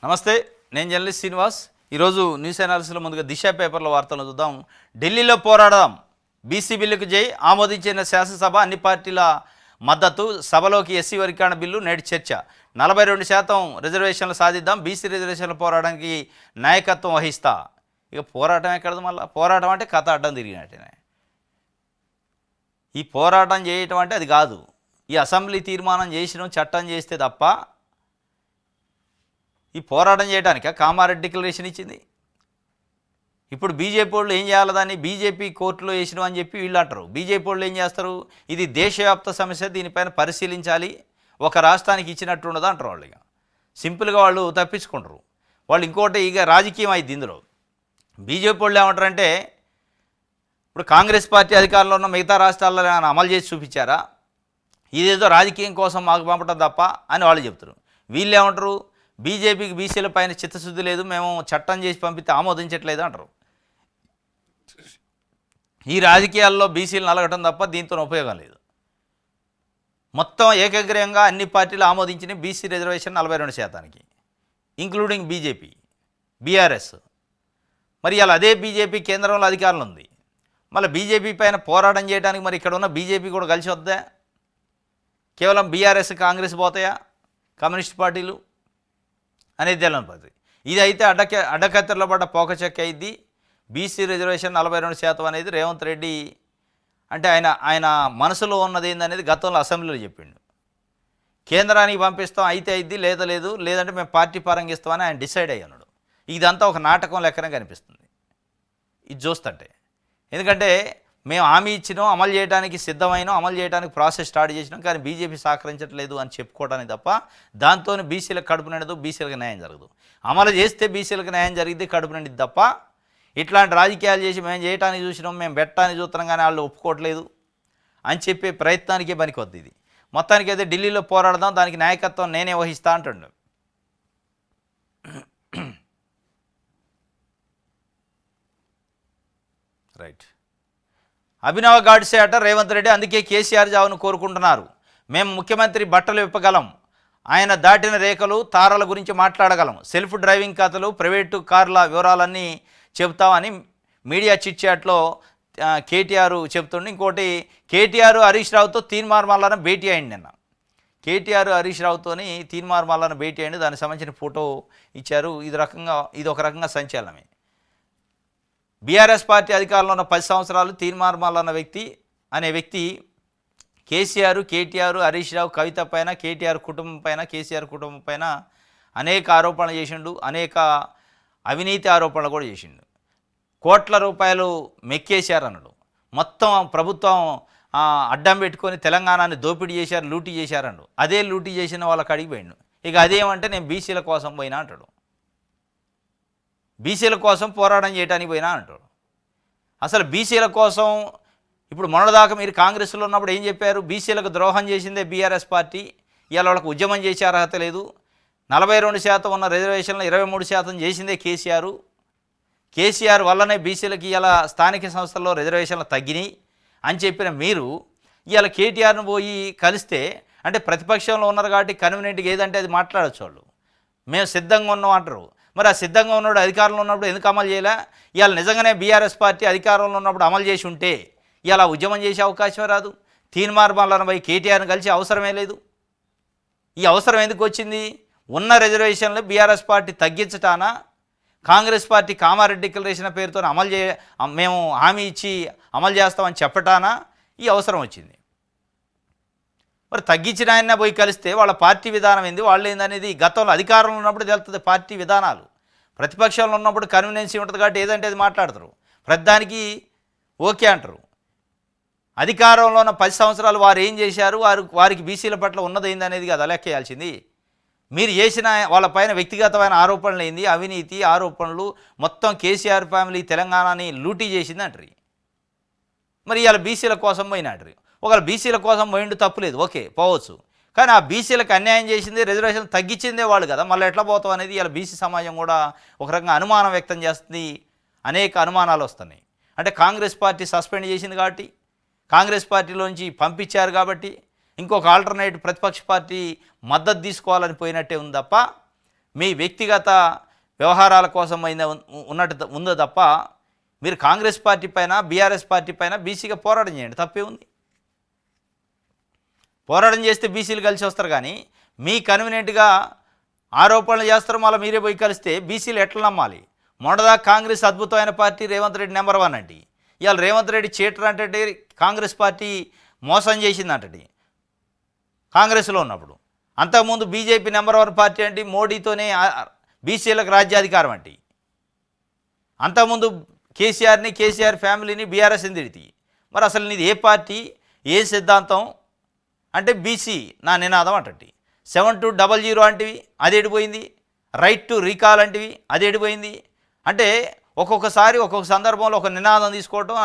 నమస్తే, నేను జర్నలిస్ట్ శ్రీనివాస్. ఈరోజు న్యూస్ అనాలిసిస్లో ముందుగా దిశ పేపర్లో వార్తలు చూద్దాం. ఢిల్లీలో పోరాడదాం, బీసీ బిల్లుకు జై, ఆమోదించిన శాసనసభ, అన్ని పార్టీల మద్దతు, సభలోకి ఎస్సీ వర్గీకరణ బిల్లు నేటి చర్చ. 42% రిజర్వేషన్లు సాధిద్దాం, బీసీ రిజర్వేషన్ల పోరాటానికి నాయకత్వం వహిస్తా. ఇక పోరాటం ఎక్కడదు, మళ్ళీ పోరాటం అంటే కథ అడ్డం తిరిగినట్టేనే. ఈ పోరాటం చేయటం అంటే అది కాదు. ఈ అసెంబ్లీ తీర్మానం చేసిన చట్టం చేస్తే తప్ప ఈ పోరాటం చేయడానికి కామారెడ్డి డిక్లరేషన్ ఇచ్చింది. ఇప్పుడు బీజేపీ వాళ్ళు ఏం చేయాలి, దాన్ని బీజేపీ కోర్టులో వేసినాం అని చెప్పి వీళ్ళు అంటారు. బీజేపీ వాళ్ళు ఏం చేస్తారు, ఇది దేశవ్యాప్త సమస్య, దీనిపైన పరిశీలించాలి, ఒక రాష్ట్రానికి ఇచ్చినట్టు ఉండదు అంటారు వాళ్ళు. ఇక సింపుల్గా వాళ్ళు తప్పించుకుంటారు. వాళ్ళు ఇంకోటి ఇక రాజకీయం అయింది ఇందులో. బీజేపీ వాళ్ళు ఏమంటారంటే, ఇప్పుడు కాంగ్రెస్ పార్టీ అధికారంలో ఉన్న మిగతా రాష్ట్రాల్లో అమలు చేసి చూపించారా, ఇదేదో రాజకీయం కోసం మాకు పంపడం తప్ప అని వాళ్ళు చెప్తారు. వీళ్ళు ఏమంటారు, బీజేపీకి బీసీల పైన చిత్తశుద్ధి లేదు, మేము చట్టం చేసి పంపితే ఆమోదించట్లేదు అంటారు. ఈ రాజకీయాల్లో బీసీలు నలగటం తప్ప దీంతో ఉపయోగం లేదు. మొత్తం ఏకగ్రీవంగా అన్ని పార్టీలు ఆమోదించిన BC reservation 42%, including BJP, BRS. మరి ఇలా అదే బీజేపీ కేంద్రంలో అధికారంలో ఉంది. మళ్ళీ బీజేపీ పైన పోరాటం చేయడానికి మరి ఇక్కడ ఉన్న బీజేపీ కూడా కలిసి వద్దా? కేవలం బీఆర్ఎస్ కాంగ్రెస్ పోతాయా, కమ్యూనిస్ట్ పార్టీలు అనేది తెలియని పద్ధతి. ఇది అయితే అడ్డకత్తెరలో పడ్డ పోకచెక్క అయింది. బీసీ రిజర్వేషన్ 42% అనేది రేవంత్ రెడ్డి అంటే ఆయన మనసులో ఉన్నది ఏందనేది గతంలో అసెంబ్లీలో చెప్పిండు. కేంద్రానికి పంపిస్తాం, అయితే అయింది, లేదు లేదంటే మేము పార్టీ పరంగా ఇస్తామని ఆయన డిసైడ్ అయ్యి ఉన్నాడు. ఇదంతా ఒక నాటకం లెక్కనే కనిపిస్తుంది ఇది చూస్తుంటే. ఎందుకంటే మేము హామీ ఇచ్చినాం, అమలు చేయడానికి సిద్ధమైనాం, అమలు చేయడానికి ప్రాసెస్ స్టార్ట్ చేసినాం, కానీ బీజేపీ సహకరించట్లేదు అని చెప్పుకోవడానికి తప్ప దాంతో బీసీలకు కడుపు నిండదు, బీసీలకు న్యాయం జరగదు. అమలు చేస్తే బీసీలకు న్యాయం జరిగింది, కడుపు నిండిద్ది తప్ప ఇట్లాంటి రాజకీయాలు చేసి మేము చేయడానికి చూసినాం, మేము పెట్టడానికి చూస్తున్నాం కానీ వాళ్ళు ఒప్పుకోవట్లేదు అని చెప్పే ప్రయత్నానికే పనికొద్ది ఇది. మొత్తానికి అయితే ఢిల్లీలో పోరాడదాం, దానికి నాయకత్వం నేనే వహిస్తా అంటుండు. రైట్. అభినవ్ గాడ్సే అట రేవంత్ రెడ్డి, అందుకే కేసీఆర్ జావును కోరుకుంటున్నారు. మేము ముఖ్యమంత్రి బట్టలు విప్పగలం, ఆయన దాటిన రేఖలు తారల గురించి మాట్లాడగలం, సెల్ఫ్ డ్రైవింగ్ కథలు, ప్రైవేటు కార్ల వివరాలన్నీ చెబుతామని మీడియా చిట్ చాట్లో కేటీఆర్ చెప్తుండే. ఇంకోటి, కేటీఆర్ హరీష్ రావుతో తీన్మార్ మల్లన్న భేటీ అయింది నిన్న. కేటీఆర్ హరీష్ రావుతోని తీన్మార్ మల్లన్న భేటీ అయింది, దానికి సంబంధించిన ఫోటో ఇచ్చారు. ఇది ఒక రకంగా సంచలనమే. బీఆర్ఎస్ పార్టీ అధికారంలో ఉన్న 10 సంవత్సరాలు తీన్మార్ మల్లన్న అనే వ్యక్తి కేటీఆర్, హరీష్ రావు, కవిత పైన, కేటీఆర్ కుటుంబం పైన, కేసీఆర్ కుటుంబం పైన అనేక ఆరోపణలు చేసిండు, అనేక అవినీతి ఆరోపణలు కూడా చేసిండు. కోట్ల రూపాయలు మెక్కేశారన్నాడు. మొత్తం ప్రభుత్వం అడ్డం పెట్టుకొని తెలంగాణని దోపిడీ చేశారు, లూటీ చేశారన్నాడు. అదే లూటీ చేసిన వాళ్ళకి అడిగిపోయిండు. ఇక అదేమంటే నేను బీసీల కోసం పోయినా అంటాడు, బీసీల కోసం పోరాటం చేయడానికి పోయినా అంటాడు. అసలు బీసీల కోసం ఇప్పుడు మొన్నదాకా మీరు కాంగ్రెస్లో ఉన్నప్పుడు ఏం చెప్పారు, బీసీలకు ద్రోహం చేసిందే బీఆర్ఎస్ పార్టీ, ఇవాళ వాళ్ళకు ఉద్యమం చేసే అర్హత లేదు, 42% ఉన్న రిజర్వేషన్లు 23% చేసిందే కేసీఆర్ వల్లనే బీసీలకి ఇలా స్థానిక సంస్థల్లో రిజర్వేషన్లు తగ్గినాయి అని చెప్పిన మీరు ఇవాళ కేటీఆర్ను పోయి కలిస్తే, అంటే ప్రతిపక్షంలో ఉన్నారు కాబట్టి కన్వీనియంట్గా ఏదంటే అది మాట్లాడచ్చు వాళ్ళు. మేము సిద్ధంగా ఉన్నాం అంటారు. మరి ఆ సిద్ధంగా ఉన్నాడు అధికారంలో ఉన్నప్పుడు ఎందుకు అమలు చేయలే? ఇవాళ నిజంగానే బీఆర్ఎస్ పార్టీ అధికారంలో ఉన్నప్పుడు అమలు చేసి ఉంటే ఇలా ఉద్యమం చేసే అవకాశమే రాదు. తీన్మార్ మల్లన్న పోయి కేటీఆర్ని కలిసి అవసరమే లేదు. ఈ అవసరం ఎందుకు వచ్చింది? ఉన్న రిజర్వేషన్లు బీఆర్ఎస్ పార్టీ తగ్గించటానా, కాంగ్రెస్ పార్టీ కామారెడ్డి డిక్లరేషన్ పేరుతో మేము హామీ ఇచ్చి అమలు చేస్తామని చెప్పటానా ఈ అవసరం వచ్చింది? మరి తగ్గించిన ఆయన పోయి కలిస్తే వాళ్ళ పార్టీ విధానం ఏంది, వాళ్ళు ఏందనేది గతంలో అధికారంలో ఉన్నప్పుడు తెలుస్తుంది. పార్టీ విధానాలు ప్రతిపక్షంలో ఉన్నప్పుడు కన్వీనియన్సీ ఉంటుంది కాబట్టి ఏదంటే అది మాట్లాడతారు, ప్రతిదానికి ఓకే అంటారు. అధికారంలో ఉన్న 10 సంవత్సరాలు వారు ఏం చేశారు, వారికి బీసీల పట్ల ఉన్నది ఏందనేది కదా లెక్కేయాల్సింది. మీరు చేసిన వాళ్ళపైన వ్యక్తిగతమైన ఆరోపణలు ఏంది, అవినీతి ఆరోపణలు, మొత్తం కేసీఆర్ ఫ్యామిలీ తెలంగాణని లూటీ చేసింది అంటారు. మరి ఇవాళ బీసీల కోసం పోయినట్టు. ఒకవేళ బీసీల కోసం పోయిండు తప్పులేదు, ఓకే పోవచ్చు, కానీ ఆ బీసీలకు అన్యాయం చేసింది, రిజర్వేషన్ తగ్గించిందే వాళ్ళు కదా, మళ్ళీ ఎట్లా పోతాం అనేది ఇలా బీసీ సమాజం కూడా ఒక రకంగా అనుమానం వ్యక్తం చేస్తుంది. అనేక అనుమానాలు వస్తున్నాయి. అంటే కాంగ్రెస్ పార్టీ సస్పెండ్ చేసింది కాబట్టి, కాంగ్రెస్ పార్టీలోంచి పంపించారు కాబట్టి, ఇంకొక ఆల్టర్నేటివ్ ప్రతిపక్ష పార్టీ మద్దతు తీసుకోవాలని పోయినట్టే ఉంది తప్ప మీ వ్యక్తిగత వ్యవహారాల కోసం ఉందో తప్ప మీరు కాంగ్రెస్ పార్టీ పైన బీఆర్ఎస్ పార్టీ పైన బీసీగా పోరాటం చేయండి, తప్పే ఉంది. పోరాటం చేస్తే బీసీలు కలిసి వస్తారు, కానీ మీ కన్వీనియంట్గా ఆరోపణలు చేస్తారు, మళ్ళీ మీరే పోయి కలిస్తే బీసీలు ఎట్లా నమ్మాలి? మొన్నదాకా కాంగ్రెస్ అద్భుతమైన పార్టీ, రేవంత్ రెడ్డి నెంబర్ 1 అండి. ఇవాళ రేవంత్ రెడ్డి చీటర్ అంటే కాంగ్రెస్ పార్టీ మోసం చేసిందంటండి కాంగ్రెస్లో ఉన్నప్పుడు. అంతకుముందు బీజేపీ నెంబర్ 1 పార్టీ అంటే మోడీతోనే బీసీలకు రాజ్యాధికారం అంటే. అంతకుముందు కేసీఆర్ ఫ్యామిలీని బీఆర్ఎస్ తిడితే, మరి అసలు నీది ఏ పార్టీ, ఏ సిద్ధాంతం అంటే బీసీ నా నినాదం అంటండి. 7200 అంటివి అది ఎడిపోయింది, రైట్ టు రీకాల్ అంటివి అది ఎడిపోయింది. అంటే ఒక్కొక్కసారి ఒక్కొక్క సందర్భంలో ఒక నినాదం తీసుకోవటం,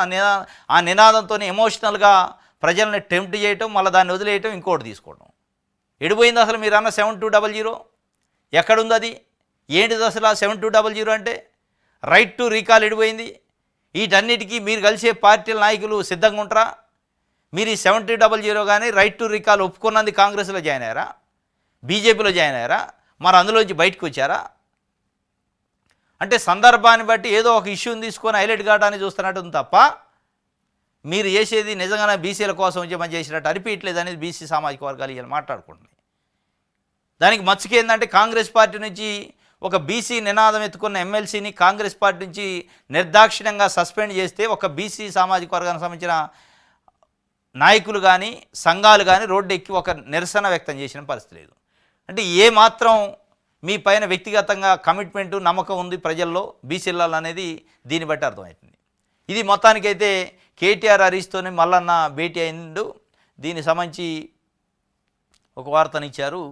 ఆ నినాదంతో ఎమోషనల్గా ప్రజల్ని టెంప్ట్ చేయటం, మళ్ళీ దాన్ని వదిలేయటం, ఇంకోటి తీసుకోవటం. ఎడిపోయింది అసలు మీరు అన్న 7200 ఎక్కడుంది? అది ఏంటిది అసలు? ఆ 7200 అంటే రైట్ టు రీకాల్ ఎడిపోయింది. వీటన్నిటికీ మీరు కలిసే పార్టీల నాయకులు సిద్ధంగా ఉంటారా? మీరు ఈ 7000 కానీ రైట్ టు రీకాల్ ఒప్పుకున్నది కాంగ్రెస్లో జాయిన్ అయ్యారా, బీజేపీలో జాయిన్ అయ్యారా, మరి అందులోంచి బయటకు వచ్చారా? అంటే సందర్భాన్ని బట్టి ఏదో ఒక ఇష్యూని తీసుకొని హైలైట్ కావడానికి చూస్తున్నట్టు తప్ప మీరు చేసేది నిజంగానే బీసీల కోసం ఉద్యమం చేసినట్టు అనిపించలేదు అనేది బీసీ సామాజిక వర్గాలు ఇలా మాట్లాడుకుంటున్నాయి. దానికి మచ్చుకేందంటే కాంగ్రెస్ పార్టీ నుంచి ఒక బీసీ నినాదం ఎత్తుకున్న ఎమ్మెల్సీని కాంగ్రెస్ పార్టీ నుంచి నిర్దాక్షిణ్యంగా సస్పెండ్ చేస్తే ఒక బీసీ సామాజిక వర్గానికి సంబంధించిన నాయకులు కానీ సంఘాలు కానీ రోడ్డు ఎక్కి ఒక నిరసన వ్యక్తం చేసిన పరిస్థితి లేదు. అంటే ఏ మాత్రం మీ పైన వ్యక్తిగతంగా కమిట్మెంటు నమ్మకం ఉంది ప్రజల్లో బీసీలలో అనేది దీన్ని బట్టి అర్థమవుతుంది. ఇది మొత్తానికైతే కేటీఆర్ హరీష్తోనే మల్లన్న భేటీ అయిండు. దీనికి సంబంధించి ఒక వార్తనిచ్చారు.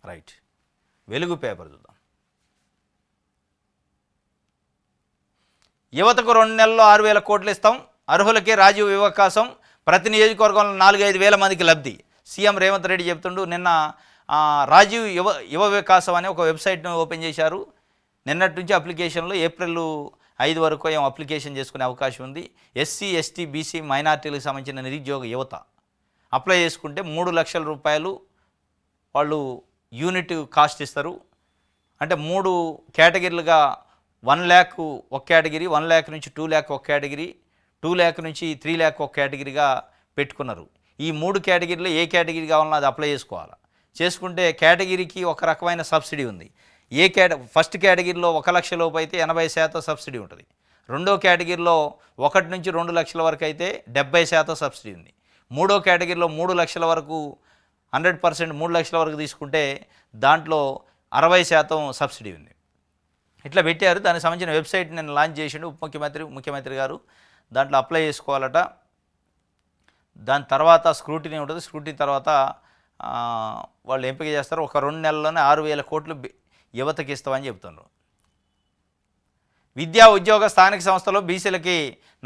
రైట్, వెలుగు పేపర్ చూద్దాం. యువతకు 2 నెలల్లో 6000 కోట్లు ఇస్తాం, అర్హులకే రాజీవ్ అవకాశం, ప్రతి నియోజకవర్గంలో 4-5 వేల మందికి లబ్ధి. సీఎం రేవంత్ రెడ్డి చెప్తుంటూ నిన్న రాజీవ్ యువ వికాసం అనే ఒక వెబ్సైట్ను ఓపెన్ చేశారు. నిన్నటి నుంచి అప్లికేషన్లు ఏప్రిల్ 5 వరకు ఏం అప్లికేషన్ చేసుకునే అవకాశం ఉంది. ఎస్సీ, ఎస్టీ, బీసీ, మైనార్టీలకు సంబంధించిన నిరుద్యోగ యువత అప్లై చేసుకుంటే 3 లక్షల రూపాయలు వాళ్ళు యూనిట్ కాస్ట్ ఇస్తారు. అంటే 3 కేటగిరీలుగా 1 lakh ఒక కేటగిరీ, 1 lakh నుంచి 2 lakh ఒక కేటగిరీ, 2 lakh నుంచి 3 lakh ఒక కేటగిరీగా పెట్టుకున్నారు. ఈ 3 కేటగిరీలో ఏ కేటగిరీ కావాలన్నా అది అప్లై చేసుకోవాలి. చేసుకుంటే కేటగిరీకి ఒక రకమైన సబ్సిడీ ఉంది. ఫస్ట్ కేటగిరీలో 1 లక్ష లోపు అయితే 80% సబ్సిడీ ఉంటుంది. రెండో కేటగిరీలో 1 నుంచి 2 లక్షల వరకు అయితే 70% సబ్సిడీ ఉంది. మూడో కేటగిరీలో 3 లక్షల వరకు 100%, 3 లక్షల వరకు తీసుకుంటే దాంట్లో 60% సబ్సిడీ ఉంది. ఇట్లా పెట్టారు. దానికి సంబంధించిన వెబ్సైట్ నేను లాంచ్ చేసిండు ముఖ్యమంత్రి గారు. దాంట్లో అప్లై చేసుకోవాలట. దాని తర్వాత స్క్రూటినీ ఉంటుంది. స్క్రూటినీ తర్వాత వాళ్ళు ఎంపిక చేస్తారు. ఒక 2 నెలల్లోనే 6000 కోట్లు యువతకి ఇస్తామని చెబుతున్నారు. విద్యా ఉద్యోగ స్థానిక సంస్థలో బీసీలకి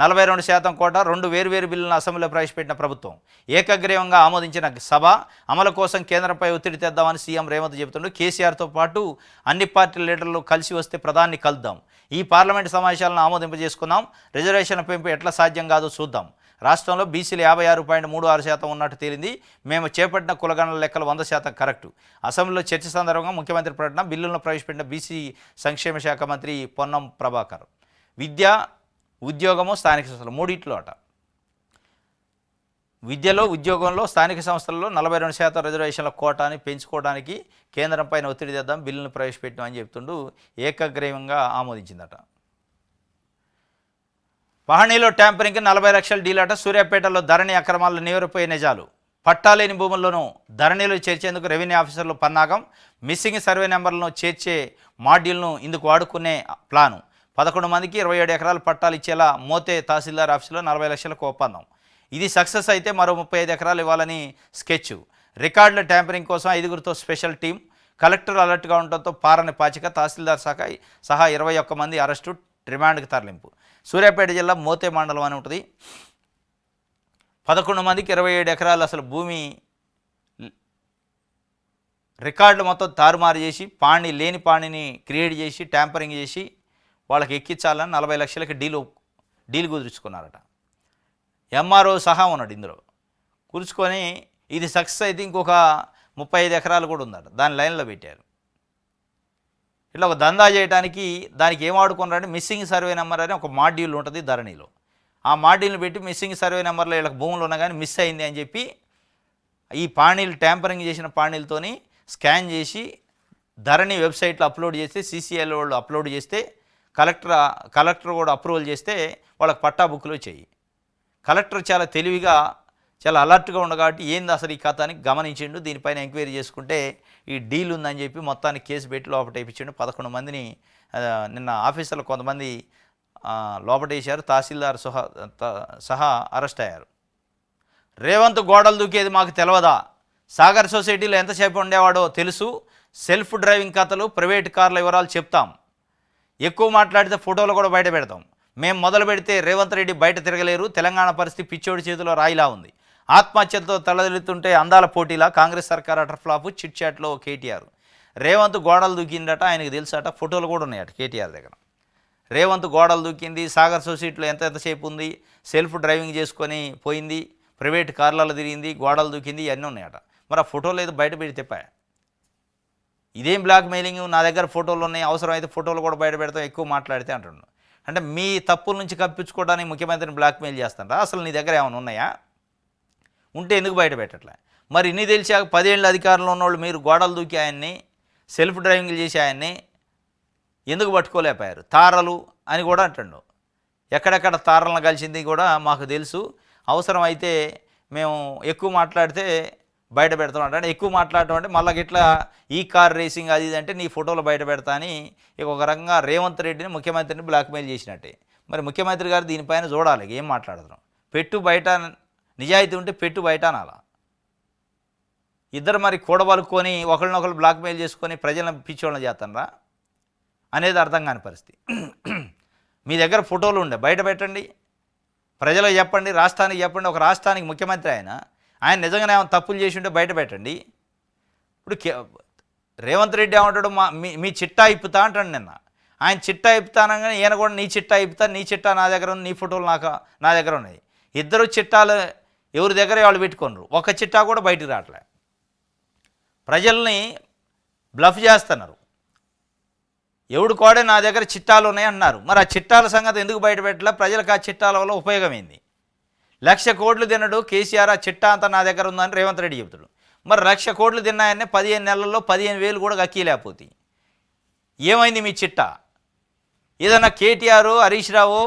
42% కోటా, 2 వేర్వేరు బిల్లులను అసెంబ్లీలో ప్రవేశపెట్టిన ప్రభుత్వం. ఏకగ్రీవంగా ఆమోదించిన సభ అమలు కోసం కేంద్రంపై ఒత్తిడి తెద్దామని సీఎం రేవంత్ చెబుతుండూ కేసీఆర్తో పాటు అన్ని పార్టీల లీడర్లు కలిసి వస్తే ప్రధాని కలుద్దాం, ఈ పార్లమెంటు సమావేశాలను ఆమోదింపజేసుకుందాం, రిజర్వేషన్ పెంపు ఎట్లా సాధ్యం కాదో చూద్దాం, రాష్ట్రంలో బీసీలు 56.36% ఉన్నట్టు తేలింది, మేము చేపట్టిన కులగణన లెక్కలు 100% కరెక్టు. అసెంబ్లీలో చర్చ సందర్భంగా ముఖ్యమంత్రి ప్రకటన. బిల్లులను ప్రవేశపెట్టిన బీసీ సంక్షేమ శాఖ మంత్రి పొన్నం ప్రభాకర్. విద్య, ఉద్యోగము, స్థానిక సంస్థలు మూడిట్లో అట. విద్యలో, ఉద్యోగంలో, స్థానిక సంస్థల్లో 42% రిజర్వేషన్ల కోటాని పెంచుకోవడానికి కేంద్రం పైన ఒత్తిడి తెద్దాం, బిల్లును ప్రవేశపెట్టామని చెప్తుంటూ ఏకగ్రీవంగా ఆమోదించిందట. పహణిలో ట్యాంపరింగ్కి 40 లక్షల డీలాట. సూర్యాపేటలో ధరణి అక్రమాల్లో నీవరిపోయే నిజాలు. పట్టాలేని భూములను ధరణిలో చేర్చేందుకు రెవెన్యూ ఆఫీసర్లు పన్నాగం. మిస్సింగ్ సర్వే నెంబర్లను చేర్చే మాడ్యూల్ను ఇందుకు వాడుకునే ప్లాను. 11 మందికి 27 ఎకరాలు పట్టాలు ఇచ్చేలా మోతే తహసీల్దార్ ఆఫీసులో 40 లక్షలకు ఒప్పందం. ఇది సక్సెస్ అయితే మరో 35 ఎకరాలు ఇవ్వాలని స్కెచ్. రికార్డుల ట్యాంపరింగ్ కోసం 5గురితో స్పెషల్ టీం. కలెక్టర్ అలర్ట్గా ఉండటంతో పారని పాచిక. తహసీల్దార్ సహా 21 మంది అరెస్టు, రిమాండ్కి తరలింపు. సూర్యాపేట జిల్లా మోతే మండలం అని ఉంటుంది. 11 మందికి 27 ఎకరాలు అసలు భూమి రికార్డులు మొత్తం తారుమారు చేసి లేని పాణిని క్రియేట్ చేసి ట్యాంపరింగ్ చేసి వాళ్ళకి ఎక్కించాలని 40 లక్షలకి డీల్ కుదుర్చుకున్నారట. ఎంఆర్ఓ సహా ఉన్నాడు ఇందులో. కూర్చుకొని ఇది సక్సెస్ అయితే ఇంకొక 35 ఎకరాలు కూడా ఉందట, దాని లైన్లో పెట్టారు. ఇట్లా ఒక దందా చేయడానికి దానికి ఏం వాడుకున్నారంటే మిస్సింగ్ సర్వే నెంబర్ అని ఒక మాడ్యూల్ ఉంటుంది ధరణిలో. ఆ మాడ్యూల్ని పెట్టి మిస్సింగ్ సర్వే నెంబర్లో వీళ్ళకి భూములు ఉన్నా కానీ మిస్ అయింది అని చెప్పి ఈ పాణీలు ట్యాంపరింగ్ చేసిన పాణీలతోని స్కాన్ చేసి ధరణి వెబ్సైట్లో అప్లోడ్ చేస్తే సీసీఎల్ వాళ్ళు అప్లోడ్ చేస్తే కలెక్టర్ కూడా అప్రూవల్ చేస్తే వాళ్ళకి పట్టా బుక్లు వచ్చాయి. కలెక్టర్ చాలా తెలివిగా చాలా అలర్ట్గా ఉండ కాబట్టి ఏంది అసలు ఈ కథ అని గమనించిండు. దీనిపైన ఎంక్వైరీ చేసుకుంటే ఈ డీల్ ఉందని చెప్పి మొత్తానికి కేసు పెట్టి లోపటేపించిండు. 11 మందిని నిన్న ఆఫీసర్లు కొంతమంది లోపటేశారు. తహసీల్దార్ సహా అరెస్ట్ అయ్యారు. రేవంత్ గోడలు దూకేది మాకు తెలియదా? సాగర్ సొసైటీలో ఎంతసేపు ఉండేవాడో తెలుసు. సెల్ఫ్ డ్రైవింగ్ కథలు, ప్రైవేట్ కార్ల వివరాలు చెప్తాం. ఎక్కువ మాట్లాడితే ఫోటోలు కూడా బయట పెడతాం. మేము మొదలు పెడితే రేవంత్ రెడ్డి బయట తిరగలేరు. తెలంగాణ పరిస్థితి పిచ్చోడి చేతిలో రాయిలా ఉంది. ఆత్మహత్యలతో తలదిల్లుతుంటే అందాల పోటీలా కాంగ్రెస్ సర్కార్ అటర్ ఫ్లాపు. చిట్ చాట్లో కేటీఆర్. రేవంత్ గోడలు దూకిందట, ఆయనకు తెలుసట. ఫోటోలు కూడా ఉన్నాయట కేటీఆర్ దగ్గర. రేవంత్ గోడలు దూకింది, సాగర్ సొసైటీలో ఎంతసేపు ఉంది, సెల్ఫ్ డ్రైవింగ్ చేసుకొని పోయింది, ప్రైవేట్ కార్లలో తిరిగింది, గోడలు దూకింది, ఇవన్నీ ఉన్నాయట. మరి ఆ ఫోటోలు ఏదో బయట పెడితే ఇదేం బ్లాక్ మెయిలింగ్? నా దగ్గర ఫోటోలు ఉన్నాయి, అవసరమైతే ఫోటోలు కూడా బయట పెడతాం ఎక్కువ మాట్లాడితే అంటున్నాను. అంటే మీ తప్పుల నుంచి కప్పించుకోవడానికి ముఖ్యమంత్రిని బ్లాక్మెయిల్ చేస్తారా? అసలు నీ దగ్గర ఏమైనా ఉన్నాయా? ఉంటే ఎందుకు బయట పెట్టట్లే? మరి ఇన్ని తెలిసాక 10 ఏళ్ళ అధికారంలో ఉన్నవాళ్ళు మీరు గోడలు దూకి ఆయన్ని, సెల్ఫ్ డ్రైవింగ్లు చేసి ఆయన్ని ఎందుకు పట్టుకోలేకపోయారు? తారలు అని కూడా అంటుండు. ఎక్కడెక్కడ తారలను కలిసింది కూడా మాకు తెలుసు. అవసరం అయితే మేము ఎక్కువ మాట్లాడితే బయట పెడతాం అంటే ఎక్కువ మాట్లాడటం అంటే మళ్ళీ ఇట్లా ఈ కార్ రేసింగ్ అది ఇది అంటే నీ ఫోటోలు బయట పెడతా అని ఇక ఒక రకంగా రేవంత్ రెడ్డిని ముఖ్యమంత్రిని బ్లాక్మెయిల్ చేసినట్టే. మరి ముఖ్యమంత్రి గారు దీనిపైన చూడాలి ఏం మాట్లాడుతున్నాం. పెట్టు బయట నిజాయితీ ఉంటే పెట్టు బయట అనాలా. ఇద్దరు మరి కూడబలుకొని ఒకరినొకరు బ్లాక్మెయిల్ చేసుకొని ప్రజలను పిచ్చోళ్ళని చేస్తానరా అనేది అర్థం కాని పరిస్థితి. మీ దగ్గర ఫోటోలు ఉండే బయట పెట్టండి, ప్రజలకు చెప్పండి, రాష్ట్రానికి చెప్పండి. ఒక రాష్ట్రానికి ముఖ్యమంత్రి ఆయన నిజంగానే ఏమైనా తప్పులు చేసి ఉంటే బయట పెట్టండి. ఇప్పుడు రేవంత్ రెడ్డి ఏమంటాడు, మీ చిట్టా ఇప్పుతా అంటాడు. నిన్న ఆయన చిట్టా ఇప్పుతానగానే ఈయన కూడా నీ చిట్టా ఇప్పుతా, నీ చిట్టా నా దగ్గర ఉంది, నీ ఫోటోలు నా దగ్గర ఉన్నాయి. ఇద్దరు చిట్టాలు ఎవరి దగ్గర వాళ్ళు పెట్టుకోనరు. ఒక చిట్టా కూడా బయటికి రావట్లే. ప్రజల్ని బ్లఫ్ చేస్తున్నారు. ఎవడు కోడే నా దగ్గర చిట్టాలు ఉన్నాయి అన్నారు. మరి ఆ చిట్టాల సంగతి ఎందుకు బయట పెట్టలే? ప్రజలకు ఆ చిట్టాల వల్ల ఉపయోగం ఏంది? 1,00,000 కోట్లు తినడు కేసీఆర్, ఆ చిట్టా అంతా నా దగ్గర ఉందని రేవంత్ రెడ్డి చెబుతాడు. మరి 1,00,000 కోట్లు తిన్నాయనే 15 నెలల్లో 15,000 కూడా గక్కీలేకపోతే ఏమైంది మీ చిట్టా? ఏదన్నా కేటీఆర్, హరీష్ రావు,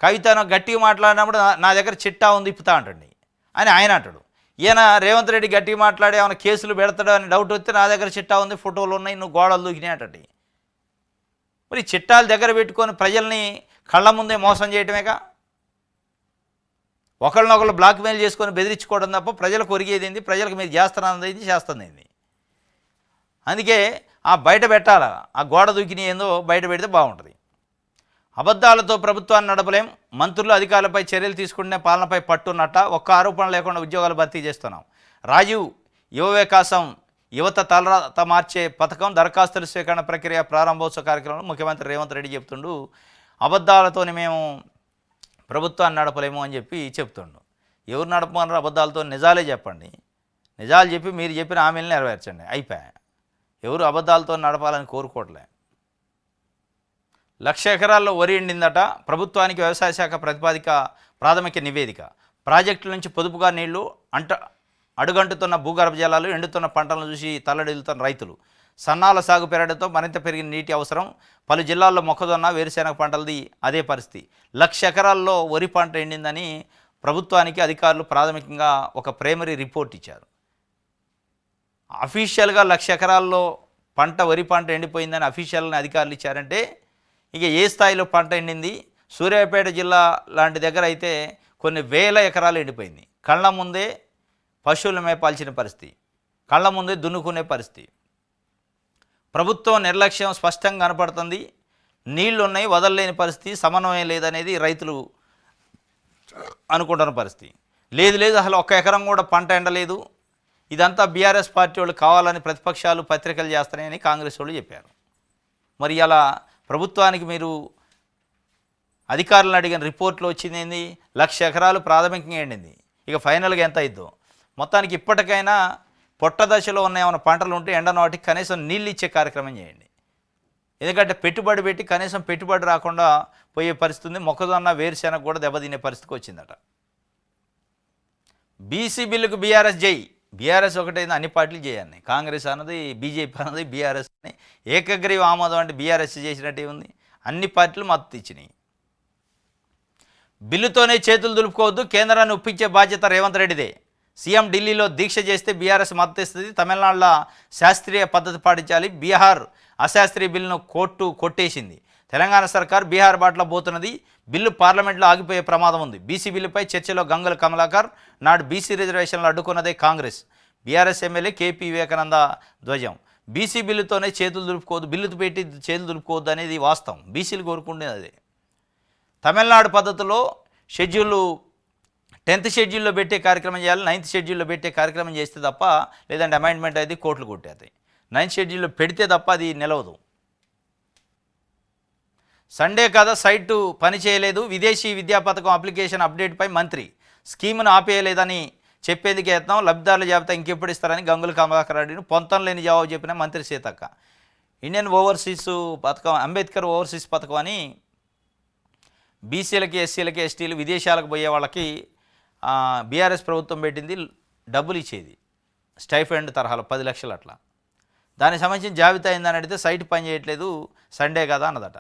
కవితను గట్టిగా మాట్లాడినప్పుడు నా దగ్గర చిట్టా ఉంది ఇప్పుతా అంటండి అని ఆయన అంటాడు. ఈయన రేవంత్ రెడ్డి గట్టిగా మాట్లాడి ఏమైనా కేసులు పెడతాడు అని డౌట్ వస్తే నా దగ్గర చిట్టా ఉంది, ఫోటోలు ఉన్నాయి, నువ్వు గోడలు దూకినాయి అంటండి. మరి చిట్టాలు దగ్గర పెట్టుకొని ప్రజల్ని కళ్ళ ముందే మోసం చేయటమేగా. ఒకళ్ళనొకళ్ళు బ్లాక్మెయిల్ చేసుకొని బెదిరించుకోవడం తప్ప ప్రజలకు ఒరిగేది ఏంది? ప్రజలకు మీరు చేస్తున్నది చేస్తుంది. అందుకే ఆ బయట పెట్టాలా, ఆ గోడ దూకిని ఏందో బయట పెడితే బాగుంటుంది. అబద్ధాలతో ప్రభుత్వాన్ని నడపలేం, మంత్రులు అధికారులపై చర్యలు తీసుకుంటే పాలనపై పట్టున్నట్ట, ఒక్క ఆరోపణ లేకుండా ఉద్యోగాలు భర్తీ చేస్తున్నాం. రాజీవ్ యువ వికాసం యువత తలరాత మార్చే పథకం దరఖాస్తుల స్వీకరణ ప్రక్రియ ప్రారంభోత్సవ కార్యక్రమంలో ముఖ్యమంత్రి రేవంత్ రెడ్డి చెప్తుండు. అబద్ధాలతోని మేము ప్రభుత్వాన్ని నడపలేము అని చెప్తుండు. ఎవరు నడపమన్నారు అబద్ధాలతో? నిజాలే చెప్పండి. నిజాలు చెప్పి మీరు చెప్పిన హామీలను నెరవేర్చండి, అయిపోయా. ఎవరు అబద్ధాలతో నడపాలని కోరుకోవట్లే. 1,00,000 ఎకరాల్లో వరి ఎండిందట. ప్రభుత్వానికి వ్యవసాయ శాఖ ప్రతిపాదిక ప్రాథమిక నివేదిక. ప్రాజెక్టుల నుంచి పొదుపుగా నీళ్లు అడుగంటుతున్న భూగర్భ జలాలు, ఎండుతున్న పంటలను చూసి తల్లడిల్లుతున్న రైతులు. సన్నాల సాగు పెరగడంతో మరింత పెరిగిన నీటి అవసరం. పలు జిల్లాల్లో మొక్కజొన్న, వేరుశెనగ పంటలది అదే పరిస్థితి. 1,00,000 ఎకరాల్లో వరి పంట ఎండిందని ప్రభుత్వానికి అధికారులు ప్రాథమికంగా ఒక ప్రైమరీ రిపోర్ట్ ఇచ్చారు. అఫీషియల్గా 1,00,000 ఎకరాల్లో వరి పంట ఎండిపోయిందని అఫీషియల్ని అధికారులు ఇచ్చారంటే ఇక ఏ స్థాయిలో పంట ఎండింది? సూర్యాపేట జిల్లా లాంటి దగ్గర అయితే కొన్ని వేల ఎకరాలు ఎండిపోయింది. కళ్ళ ముందే పశువులు మేపాల్సిన పరిస్థితి, కళ్ళ ముందే దున్నుకునే పరిస్థితి. ప్రభుత్వం నిర్లక్ష్యం స్పష్టంగా కనపడుతుంది. నీళ్లు ఉన్నాయి, వదలలేని పరిస్థితి, సమన్వయం లేదనేది రైతులు అనుకుంటున్న పరిస్థితి. లేదు అసలు 1 ఎకరం కూడా పంట ఎండలేదు. ఇదంతా బీఆర్ఎస్ పార్టీ వాళ్ళు కావాలని ప్రతిపక్షాలు పత్రికలు చేస్తున్నాయని కాంగ్రెస్ వాళ్ళు చెప్పారు. మరి అలా ప్రభుత్వానికి మీరు అధికారులను అడిగిన రిపోర్ట్లో వచ్చింది ఏంది? 1,00,000 ఎకరాలు ప్రాథమికంగా ఎండింది. ఇక ఫైనల్గా ఎంత అయిద్దో మొత్తానికి ఇప్పటికైనా పొట్ట దశలో ఉన్న ఏమైనా పంటలు ఉంటే ఎండను వాటికి కనీసం నీళ్ళు ఇచ్చే కార్యక్రమం చేయండి. ఎందుకంటే పెట్టుబడి పెట్టి కనీసం పెట్టుబడి రాకుండా పోయే పరిస్థితి ఉంది. మొక్కజొన్న వేరుశెనగ కూడా దెబ్బతినే పరిస్థితికి వచ్చిందట. బీసీ బిల్లుకు బీఆర్ఎస్ జై. బీఆర్ఎస్ ఒకటైంది, అన్ని పార్టీలు చేయాలి. కాంగ్రెస్ అన్నది, బీజేపీ అన్నది, బీఆర్ఎస్ అని ఏకగ్రీవ ఆమోదం అంటే బీఆర్ఎస్ చేసినట్టే ఉంది. అన్ని పార్టీలు మద్దతు ఇచ్చినాయి. బిల్లుతోనే చేతులు దులుపుకోవద్దు, కేంద్రాన్ని ఒప్పించే బాధ్యత రేవంత్ రెడ్డిదే. సీఎం ఢిల్లీలో దీక్ష చేస్తే బీఆర్ఎస్ మద్దతు ఇస్తుంది. తమిళనాడులో శాస్త్రీయ పద్ధతి పాటించాలి. బీహార్ అశాస్త్రీయ బిల్లును కోర్టు కొట్టేసింది. తెలంగాణ సర్కార్ బీహార్ బాటలో పోతున్నది. బిల్లు పార్లమెంట్లో ఆగిపోయే ప్రమాదం ఉంది. బీసీ బిల్లుపై చర్చలో గంగుల కమలాకర్. నాడు బీసీ రిజర్వేషన్లు అడ్డుకున్నదే కాంగ్రెస్. బీఆర్ఎస్ ఎమ్మెల్యే కేపీ వివేకానంద ధ్వజం. బీసీ బిల్లుతోనే చేతులు దులుపుకోవద్దు, బిల్లు పెట్టి చేతులు దులుపుకోవద్దు అనేది వాస్తవం. బీసీలు కోరుకుండేది అదే. తమిళనాడు పద్ధతిలో షెడ్యూల్ 10th షెడ్యూల్లో పెట్టే కార్యక్రమం చేయాలి. 9th షెడ్యూల్లో పెట్టే కార్యక్రమం చేస్తే తప్ప, లేదంటే అమెండ్మెంట్ అయితే కోర్టులు కొట్టేది. 9th షెడ్యూల్లో పెడితే తప్ప అది నిలవదు. సండే కదా సైటు పని చేయలేదు. విదేశీ విద్యా పథకం అప్లికేషన్ అప్డేట్పై మంత్రి స్కీమ్ను ఆపేయలేదని చెప్పేందుకు యత్నం. లబ్ధిదారుల జాబితా ఇంకెప్పుడు ఇస్తారని గంగుల కమలాకర్ రెడ్డిని పొంతం లేని జవాబు చెప్పిన మంత్రి సీతక్క. ఇండియన్ ఓవర్సీస్ పథకం, అంబేద్కర్ ఓవర్సీస్ పథకం అని బీసీలకి, ఎస్సీలకి, ఎస్టీలు విదేశాలకు పోయే వాళ్ళకి బీఆర్ఎస్ ప్రభుత్వం పెట్టింది. డబ్బులు ఇచ్చేది స్టైఫండ్ తరహాలో 10 లక్షలు అట్లా. దానికి సంబంధించిన జాబితా అయిందని అడిగితే సైట్ పని చేయట్లేదు, సండే కదా అన్నదట.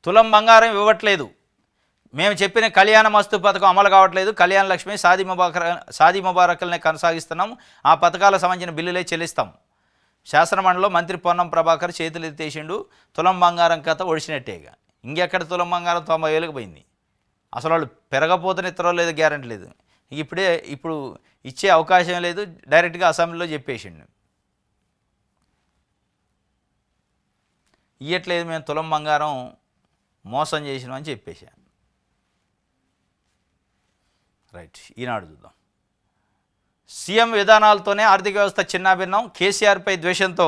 తులం బంగారం ఇవ్వట్లేదు, మేము చెప్పిన కళ్యాణ మస్తు పథకం అమలు కావట్లేదు. కళ్యాణ లక్ష్మి, సాది ముబారకులనే కొనసాగిస్తున్నాం. ఆ పథకాలకు సంబంధించిన బిల్లులే చెల్లిస్తాం. శాసనమండలిలో మంత్రి పొన్నం ప్రభాకర్ చేతులు ఎత్తేసిండు. తులం బంగారం కథ ఒడిచినట్టేగా. ఇంకెక్కడ తులం బంగారం 90,000కి పోయింది. అసలు వాళ్ళు పెరగపోతేనే ఇతరో లేదు, గ్యారెంటీ లేదు. ఇప్పుడు ఇచ్చే అవకాశం లేదు. డైరెక్ట్గా అసెంబ్లీలో చెప్పేసిండు, ఇయ్యట్లేదు, మేము తులం బంగారం మోసం చేసినామని చెప్పేశాను. రైట్, ఈనాడు చూద్దాం. సీఎం విధానాలతోనే ఆర్థిక వ్యవస్థ చిన్నాభిన్నం. కేసీఆర్పై ద్వేషంతో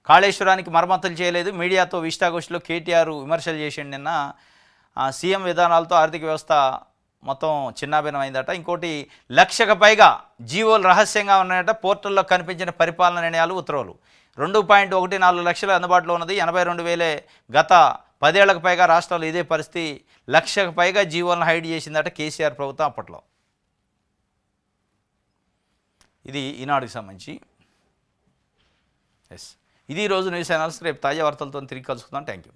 కాళేశ్వరానికి మరమ్మతులు చేయలేదు. మీడియాతో ఇష్టాగోష్ఠిలో కేటీఆర్ విమర్శలు చేసిండు నిన్న. సీఎం విధానాలతో ఆర్థిక వ్యవస్థ మొత్తం చిన్నాభిన్నం అయిందట. ఇంకోటి 1,00,000కు పైగా జీవోలు రహస్యంగా ఉన్నాయట. పోర్టల్లో కనిపించిన పరిపాలన నిర్ణయాలు, ఉత్తర్వులు. 2.14 లక్షలు అందుబాటులో ఉన్నది. 82,000 గత 10 ఏళ్లకు పైగా రాష్ట్రాల్లో ఇదే పరిస్థితి. 1,00,000కు పైగా జీవోలను హైడ్ చేసిందట కేసీఆర్ ప్రభుత్వం అప్పట్లో. ఇది ఈనాడుకి సంబంధించి. ఇది ఈరోజు న్యూస్ ఛానల్స్. రేపు తాజా వార్తలతో తిరిగి కలుసుకుందాం. Thank you.